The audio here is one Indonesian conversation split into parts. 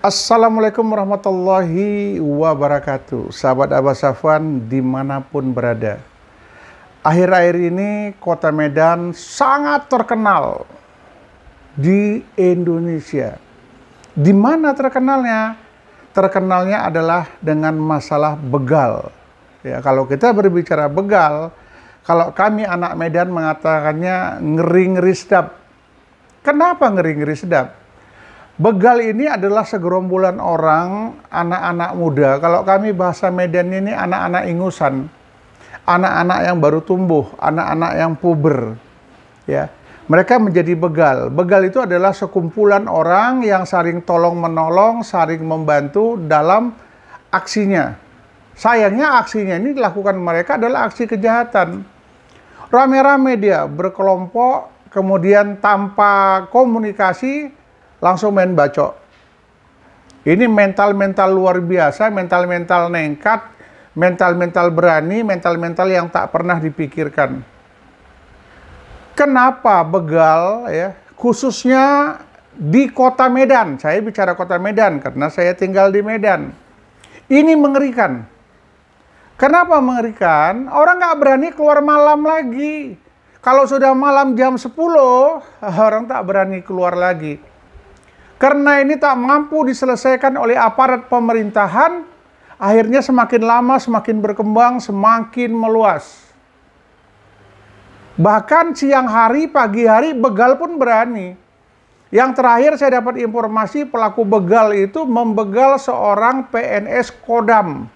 Assalamualaikum warahmatullahi wabarakatuh. Sahabat Abah Safwan dimanapun berada. Akhir-akhir ini kota Medan sangat terkenal di Indonesia. Di mana terkenalnya? Terkenalnya adalah dengan masalah begal. Ya, kalau kita berbicara begal, kalau kami anak Medan mengatakannya ngeri-ngeri sedap. Kenapa ngeri-ngeri sedap? Begal ini adalah segerombolan orang, anak-anak muda. Kalau kami bahasa Medan ini anak-anak ingusan. Anak-anak yang baru tumbuh, anak-anak yang puber. Ya, mereka menjadi begal. Begal itu adalah sekumpulan orang yang saling tolong-menolong, saling membantu dalam aksinya. Sayangnya aksinya ini dilakukan mereka adalah aksi kejahatan. Rame-rame dia berkelompok, kemudian tanpa komunikasi, langsung main bacok. Ini mental-mental luar biasa, mental-mental nekat, mental-mental berani, mental-mental yang tak pernah dipikirkan. Kenapa begal ya, khususnya di kota Medan? Saya bicara kota Medan karena saya tinggal di Medan. Ini mengerikan. Kenapa mengerikan? Orang nggak berani keluar malam lagi. Kalau sudah malam jam 10, orang tak berani keluar lagi. Karena ini tak mampu diselesaikan oleh aparat pemerintahan, akhirnya semakin lama semakin berkembang, semakin meluas. Bahkan siang hari, pagi hari, begal pun berani. Yang terakhir saya dapat informasi pelaku begal itu membegal seorang PNS Kodam.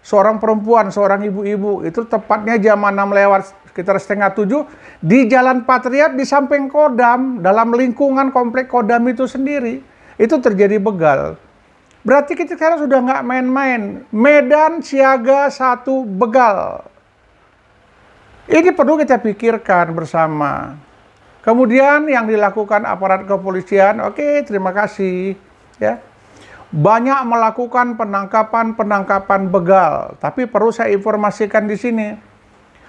Seorang perempuan, seorang ibu-ibu. Itu tepatnya jam 6 lewat sekitar setengah 7 di Jalan Patriot di samping Kodam, dalam lingkungan komplek Kodam itu sendiri. Itu terjadi begal. Berarti kita sekarang sudah nggak main-main. Medan siaga 1 begal. Ini perlu kita pikirkan bersama. Kemudian yang dilakukan aparat kepolisian, oke, terima kasih. Ya, banyak melakukan penangkapan begal. Tapi perlu saya informasikan di sini.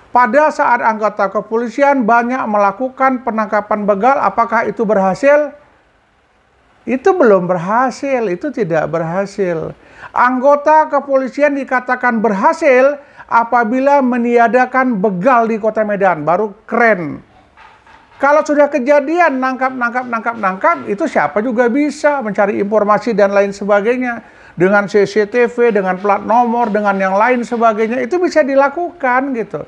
Pada saat anggota kepolisian banyak melakukan penangkapan begal, apakah itu berhasil? Itu belum berhasil, itu tidak berhasil. Anggota kepolisian dikatakan berhasil apabila meniadakan begal di kota Medan, baru keren. Kalau sudah kejadian nangkap, itu siapa juga bisa mencari informasi dan lain sebagainya. Dengan CCTV, dengan plat nomor, dengan yang lain sebagainya, itu bisa dilakukan gitu.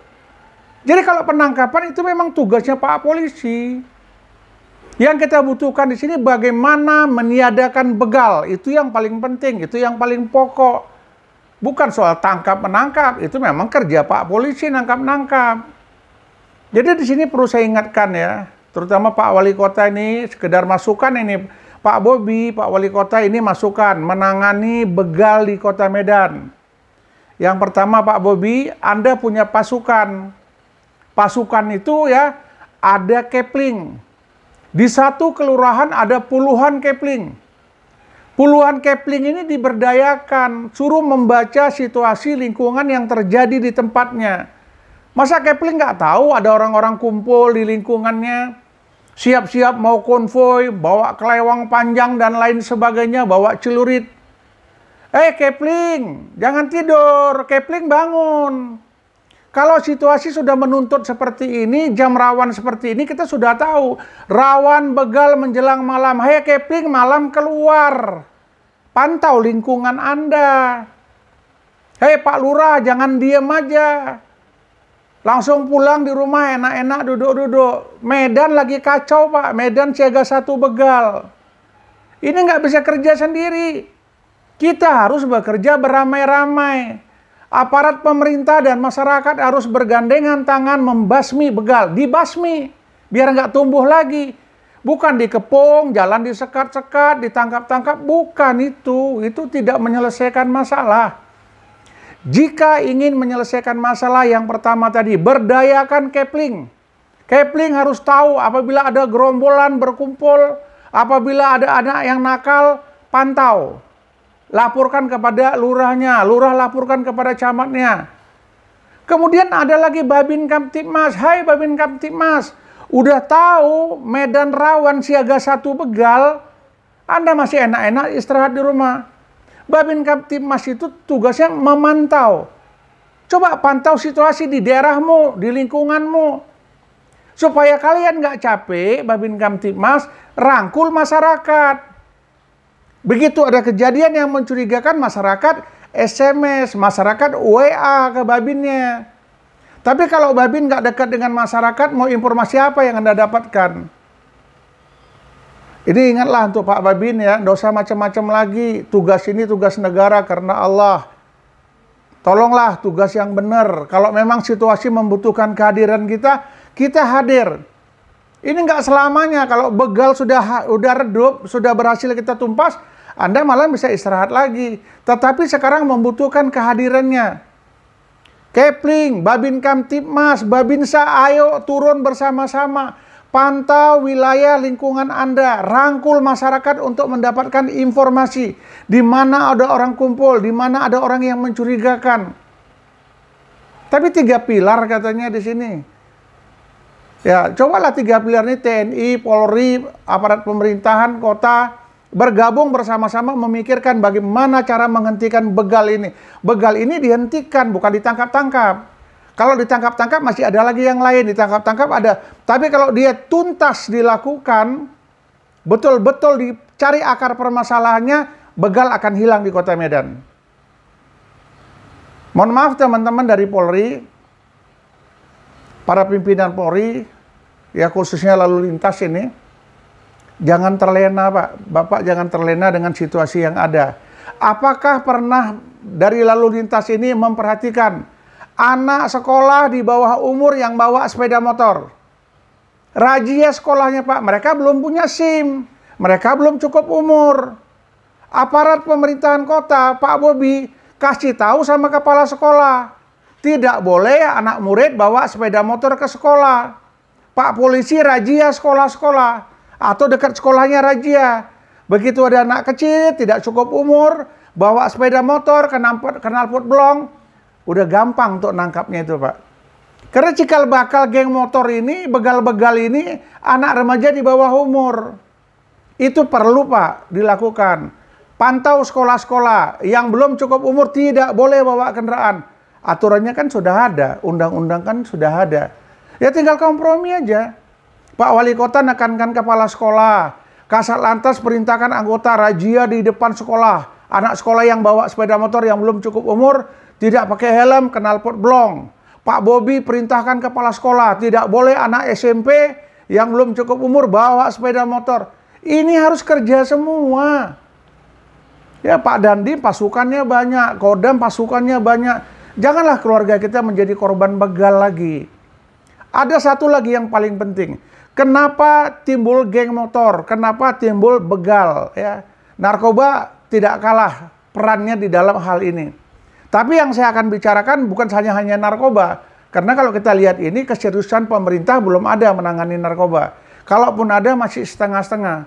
Jadi kalau penangkapan itu memang tugasnya Pak Polisi. Yang kita butuhkan di sini bagaimana meniadakan begal. Itu yang paling penting, itu yang paling pokok. Bukan soal tangkap-menangkap, itu memang kerja Pak Polisi nangkap-nangkap. Jadi di sini perlu saya ingatkan ya, terutama Pak Wali Kota ini sekedar masukan ini. Pak Bobi, Pak Wali Kota ini masukan menangani begal di Kota Medan. Yang pertama Pak Bobi, Anda punya pasukan. Pasukan itu ya ada kepling. Di satu kelurahan ada puluhan kepling. Puluhan kepling ini diberdayakan, suruh membaca situasi lingkungan yang terjadi di tempatnya. Masa kepling nggak tahu ada orang-orang kumpul di lingkungannya, siap-siap mau konvoi, bawa kelewang panjang dan lain sebagainya, bawa celurit. Kepling, jangan tidur, kepling bangun. Kalau situasi sudah menuntut seperti ini, jam rawan seperti ini, kita sudah tahu. Rawan begal menjelang malam. Hei kepling, malam keluar. Pantau lingkungan Anda. Hei Pak Lurah, jangan diem aja. Langsung pulang di rumah, enak-enak duduk-duduk. Medan lagi kacau Pak, Medan siaga 1 begal. Ini nggak bisa kerja sendiri. Kita harus bekerja beramai-ramai. Aparat pemerintah dan masyarakat harus bergandengan tangan membasmi begal. Dibasmi, biar nggak tumbuh lagi. Bukan dikepung, jalan disekat-sekat, ditangkap-tangkap. Bukan itu. Itu tidak menyelesaikan masalah. Jika ingin menyelesaikan masalah yang pertama tadi, berdayakan kepling. Kepling harus tahu apabila ada gerombolan berkumpul, apabila ada anak yang nakal, pantau. Laporkan kepada lurahnya, lurah laporkan kepada camatnya. Kemudian ada lagi Babin Kamtibmas. Hai Babin Kamtibmas, udah tahu Medan rawan siaga 1 begal, Anda masih enak-enak istirahat di rumah. Babin Kamtibmas itu tugasnya memantau. Coba pantau situasi di daerahmu, di lingkunganmu. Supaya kalian nggak capek, Babin Kamtibmas rangkul masyarakat. Begitu ada kejadian yang mencurigakan, masyarakat SMS, masyarakat WA ke Babinnya. Tapi kalau Babin nggak dekat dengan masyarakat, mau informasi apa yang Anda dapatkan? Ini ingatlah untuk Pak Babin ya, nggak usah macam-macam lagi. Tugas ini tugas negara karena Allah. Tolonglah tugas yang benar. Kalau memang situasi membutuhkan kehadiran kita, kita hadir. Ini nggak selamanya. Kalau begal sudah redup, sudah berhasil kita tumpas, Anda malah bisa istirahat lagi. Tetapi sekarang membutuhkan kehadirannya. Kepling, Babin Kamtibmas, Babinsa, ayo turun bersama-sama. Pantau wilayah lingkungan Anda, rangkul masyarakat untuk mendapatkan informasi. Di mana ada orang kumpul, di mana ada orang yang mencurigakan. Tapi 3 pilar katanya di sini. Ya, cobalah 3 pilar ini TNI, Polri, aparat pemerintahan, kota, bergabung bersama-sama memikirkan bagaimana cara menghentikan begal ini. Begal ini dihentikan, bukan ditangkap-tangkap. Kalau ditangkap-tangkap masih ada lagi yang lain, ditangkap-tangkap ada. Tapi kalau dia tuntas dilakukan, betul-betul dicari akar permasalahannya, begal akan hilang di Kota Medan. Mohon maaf teman-teman dari Polri, para pimpinan Polri, ya khususnya lalu lintas ini, jangan terlena Pak. Bapak jangan terlena dengan situasi yang ada. Apakah pernah dari lalu lintas ini memperhatikan anak sekolah di bawah umur yang bawa sepeda motor? Razia sekolahnya Pak, mereka belum punya SIM, mereka belum cukup umur. Aparat pemerintahan kota, Pak Bobi, kasih tahu sama kepala sekolah, tidak boleh anak murid bawa sepeda motor ke sekolah. Pak polisi razia sekolah-sekolah, atau dekat sekolahnya razia. Begitu ada anak kecil, tidak cukup umur, bawa sepeda motor, knalpot blong, udah gampang untuk nangkapnya itu Pak. Karena cikal bakal geng motor ini, begal-begal ini, anak remaja di bawah umur. Itu perlu Pak dilakukan. Pantau sekolah-sekolah yang belum cukup umur tidak boleh bawa kendaraan. Aturannya kan sudah ada, undang-undang kan sudah ada. Ya tinggal kompromi aja. Pak Wali Kota nekankan kepala sekolah. Kasat Lantas perintahkan anggota razia di depan sekolah. Anak sekolah yang bawa sepeda motor yang belum cukup umur, tidak pakai helm, knalpot blong. Pak Bobi perintahkan kepala sekolah, tidak boleh anak SMP yang belum cukup umur bawa sepeda motor. Ini harus kerja semua. Ya Pak Dandim pasukannya banyak, Kodam pasukannya banyak. Janganlah keluarga kita menjadi korban begal lagi. Ada satu lagi yang paling penting. Kenapa timbul geng motor? Kenapa timbul begal? Ya, narkoba tidak kalah perannya di dalam hal ini. Tapi yang saya akan bicarakan bukan hanya narkoba. Karena kalau kita lihat ini, keseriusan pemerintah belum ada menangani narkoba. Kalaupun ada masih setengah-setengah.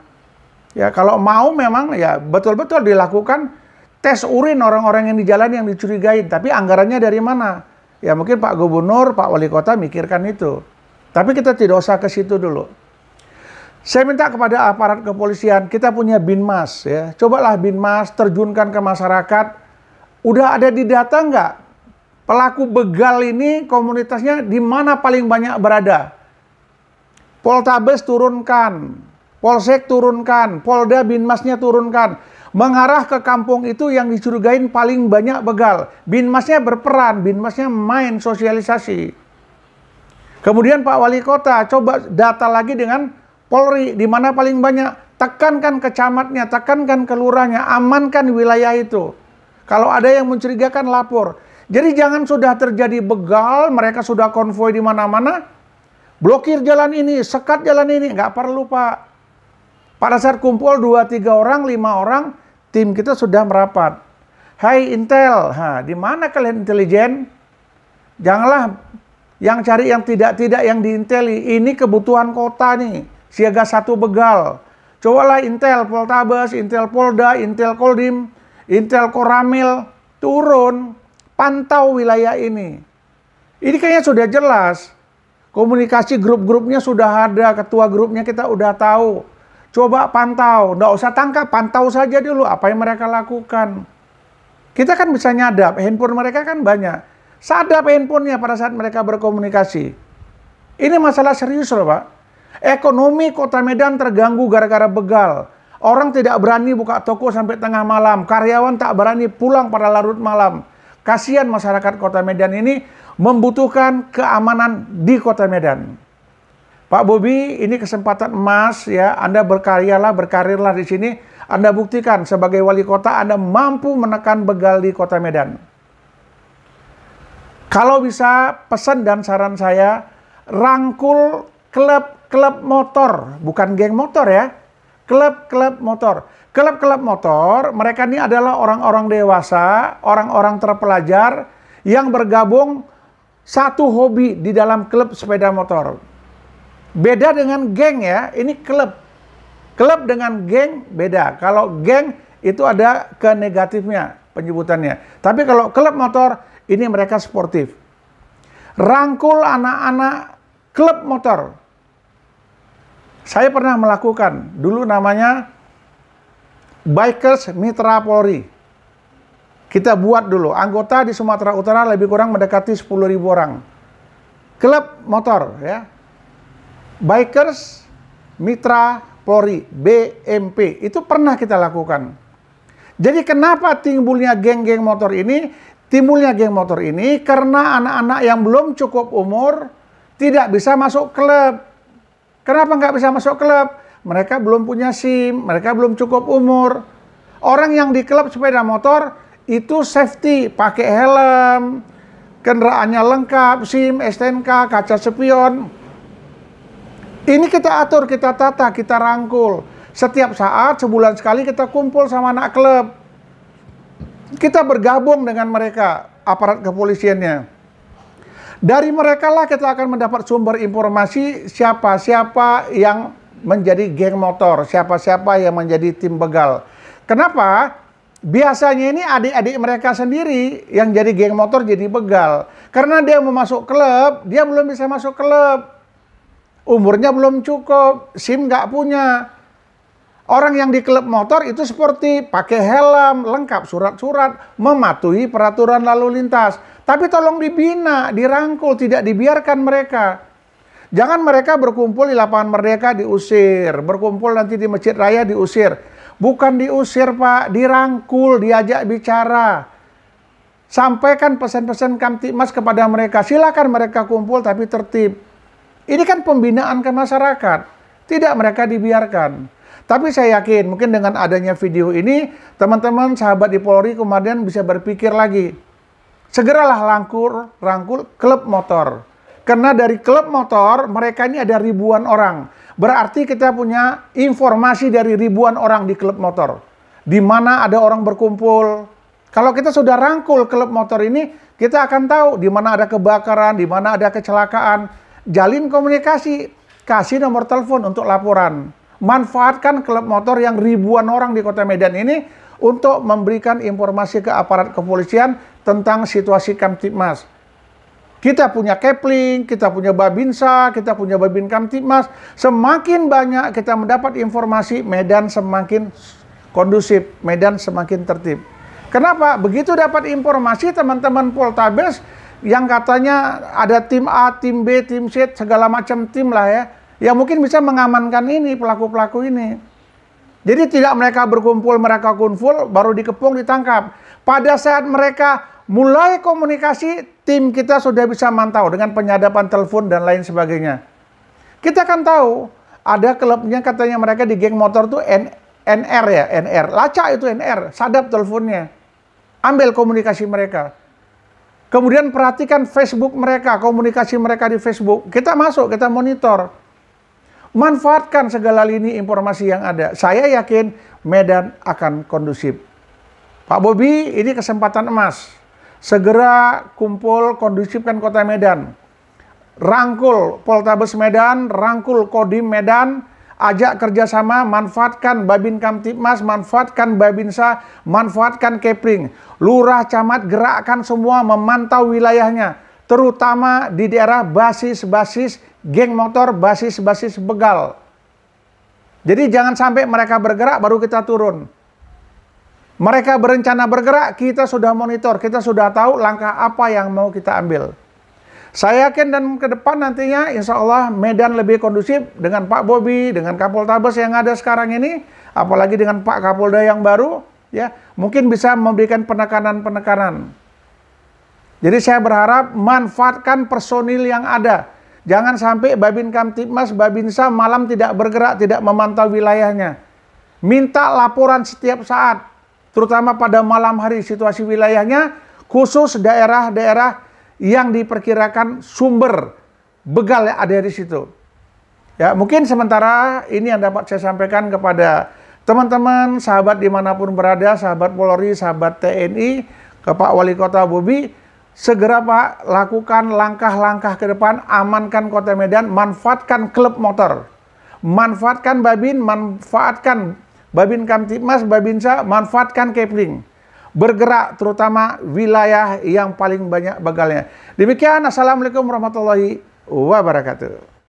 Ya, kalau mau memang ya betul-betul dilakukan tes urin orang-orang yang di jalan yang dicurigai. Tapi anggarannya dari mana? Ya mungkin Pak Gubernur, Pak Wali Kota mikirkan itu. Tapi kita tidak usah ke situ dulu. Saya minta kepada aparat kepolisian, kita punya Binmas. Ya. Cobalah Binmas terjunkan ke masyarakat. Udah ada di data nggak? Pelaku begal ini komunitasnya di mana paling banyak berada? Poltabes turunkan, Polsek turunkan, Polda Binmasnya turunkan. Mengarah ke kampung itu yang dicurigain paling banyak begal. Binmasnya berperan, Binmasnya main sosialisasi. Kemudian Pak Wali Kota coba data lagi dengan Polri, di mana paling banyak. Tekankan ke camatnya, tekankan ke lurahnya, amankan wilayah itu. Kalau ada yang mencurigakan, lapor. Jadi jangan sudah terjadi begal, mereka sudah konvoi di mana-mana, blokir jalan ini, sekat jalan ini. Nggak perlu Pak. Pada saat kumpul 2-3 orang, 5 orang, tim kita sudah merapat. Hai Intel, di mana kalian intelijen? Janganlah yang cari yang tidak-tidak yang diinteli. Ini kebutuhan kota nih, siaga 1 begal. Cobalah Intel Poltabes, Intel Polda, Intel Koldim, Intel Koramil, turun, pantau wilayah ini. Ini kayaknya sudah jelas. Komunikasi grup-grupnya sudah ada, ketua grupnya kita udah tahu. Coba pantau, nggak usah tangkap, pantau saja dulu apa yang mereka lakukan. Kita kan bisa nyadap, handphone mereka kan banyak. Sadap handphonenya pada saat mereka berkomunikasi. Ini masalah serius loh Pak. Ekonomi Kota Medan terganggu gara-gara begal. Orang tidak berani buka toko sampai tengah malam. Karyawan tak berani pulang pada larut malam. Kasihan masyarakat Kota Medan ini membutuhkan keamanan di Kota Medan. Pak Bobi, ini kesempatan emas ya. Anda berkaryalah, berkarirlah di sini. Anda buktikan sebagai wali kota Anda mampu menekan begal di Kota Medan. Kalau bisa, pesan dan saran saya, rangkul klub-klub motor, bukan geng motor ya. Klub-klub motor. Klub-klub motor, mereka ini adalah orang-orang dewasa, orang-orang terpelajar yang bergabung satu hobi di dalam klub sepeda motor. Beda dengan geng ya, ini klub. Klub dengan geng beda. Kalau geng itu ada ke negatifnya penyebutannya. Tapi kalau klub motor, ini mereka sportif. Rangkul anak-anak klub motor. Saya pernah melakukan, dulu namanya Bikers Mitra Polri. Kita buat dulu, anggota di Sumatera Utara lebih kurang mendekati 10.000 orang. Klub motor ya. Bikers Mitra Polri, BMP, itu pernah kita lakukan. Jadi kenapa timbulnya geng-geng motor ini? Timbulnya geng motor ini karena anak-anak yang belum cukup umur tidak bisa masuk klub. Kenapa nggak bisa masuk klub? Mereka belum punya SIM, mereka belum cukup umur. Orang yang di klub sepeda motor itu safety, pakai helm, kendaraannya lengkap, SIM, STNK, kaca spion. Ini kita atur, kita tata, kita rangkul. Setiap saat, sebulan sekali kita kumpul sama anak klub. Kita bergabung dengan mereka, aparat kepolisiannya. Dari mereka lah kita akan mendapat sumber informasi siapa-siapa yang menjadi geng motor, siapa-siapa yang menjadi tim begal. Kenapa? Biasanya ini adik-adik mereka sendiri yang jadi geng motor jadi begal. Karena dia mau masuk klub, dia belum bisa masuk klub. Umurnya belum cukup, SIM nggak punya. Orang yang di klub motor itu seperti pakai helm, lengkap surat-surat, mematuhi peraturan lalu lintas. Tapi tolong dibina, dirangkul, tidak dibiarkan mereka. Jangan mereka berkumpul di lapangan Merdeka diusir, berkumpul nanti di Masjid Raya diusir. Bukan diusir Pak, dirangkul, diajak bicara. Sampaikan pesan-pesan Kamtibmas kepada mereka, silakan mereka kumpul tapi tertib. Ini kan pembinaan ke masyarakat, tidak mereka dibiarkan. Tapi saya yakin mungkin dengan adanya video ini, teman-teman sahabat di Polri kemudian bisa berpikir lagi. Segeralah rangkul klub motor. Karena dari klub motor, mereka ini ada ribuan orang. Berarti kita punya informasi dari ribuan orang di klub motor. Di mana ada orang berkumpul. Kalau kita sudah rangkul klub motor ini, kita akan tahu di mana ada kebakaran, di mana ada kecelakaan. Jalin komunikasi, kasih nomor telepon untuk laporan. Manfaatkan klub motor yang ribuan orang di Kota Medan ini untuk memberikan informasi ke aparat kepolisian tentang situasi Kamtibmas. Kita punya Kepling, kita punya Babinsa, kita punya Babin Kamtibmas. Semakin banyak kita mendapat informasi, Medan semakin kondusif, Medan semakin tertib. Kenapa? Begitu dapat informasi teman-teman Poltabes, yang katanya ada tim A, tim B, tim C, segala macam tim lah ya, yang mungkin bisa mengamankan ini, pelaku-pelaku ini. Jadi tidak mereka berkumpul, mereka kunful, baru dikepung, ditangkap. Pada saat mereka mulai komunikasi, tim kita sudah bisa mantau dengan penyadapan telepon dan lain sebagainya. Kita kan tahu, ada klubnya katanya mereka di geng motor tuh NR ya, NR. Lacak itu NR, sadap teleponnya. Ambil komunikasi mereka. Kemudian perhatikan Facebook mereka, komunikasi mereka di Facebook. Kita masuk, kita monitor. Manfaatkan segala lini informasi yang ada. Saya yakin Medan akan kondusif. Pak Bobi, ini kesempatan emas. Segera kumpul, kondusifkan Kota Medan. Rangkul Poltabes Medan, rangkul Kodim Medan, ajak kerjasama, manfaatkan Babin Kamtibmas, manfaatkan Babinsa, manfaatkan Kepling. Lurah, camat, gerakkan semua memantau wilayahnya. Terutama di daerah basis-basis geng motor, basis-basis begal. Jadi jangan sampai mereka bergerak baru kita turun. Mereka berencana bergerak, kita sudah monitor, kita sudah tahu langkah apa yang mau kita ambil. Saya yakin dan ke depan nantinya insya Allah Medan lebih kondusif dengan Pak Bobi, dengan Kapoltabes yang ada sekarang ini, apalagi dengan Pak Kapolda yang baru, ya mungkin bisa memberikan penekanan-penekanan. Jadi saya berharap manfaatkan personil yang ada. Jangan sampai Babin Kamtibmas, Babinsa malam tidak bergerak, tidak memantau wilayahnya. Minta laporan setiap saat, terutama pada malam hari situasi wilayahnya, khusus daerah-daerah yang diperkirakan sumber begal yang ada di situ. Ya, mungkin sementara ini yang dapat saya sampaikan kepada teman-teman, sahabat dimanapun berada, sahabat Polri, sahabat TNI, ke Pak Wali Kota Bobi, segera Pak lakukan langkah-langkah ke depan, amankan Kota Medan, manfaatkan klub motor, manfaatkan Babin, manfaatkan Babin Kamtibmas, Babinsa, manfaatkan Kepling. Bergerak terutama wilayah yang paling banyak begalnya. Demikian, Assalamualaikum warahmatullahi wabarakatuh.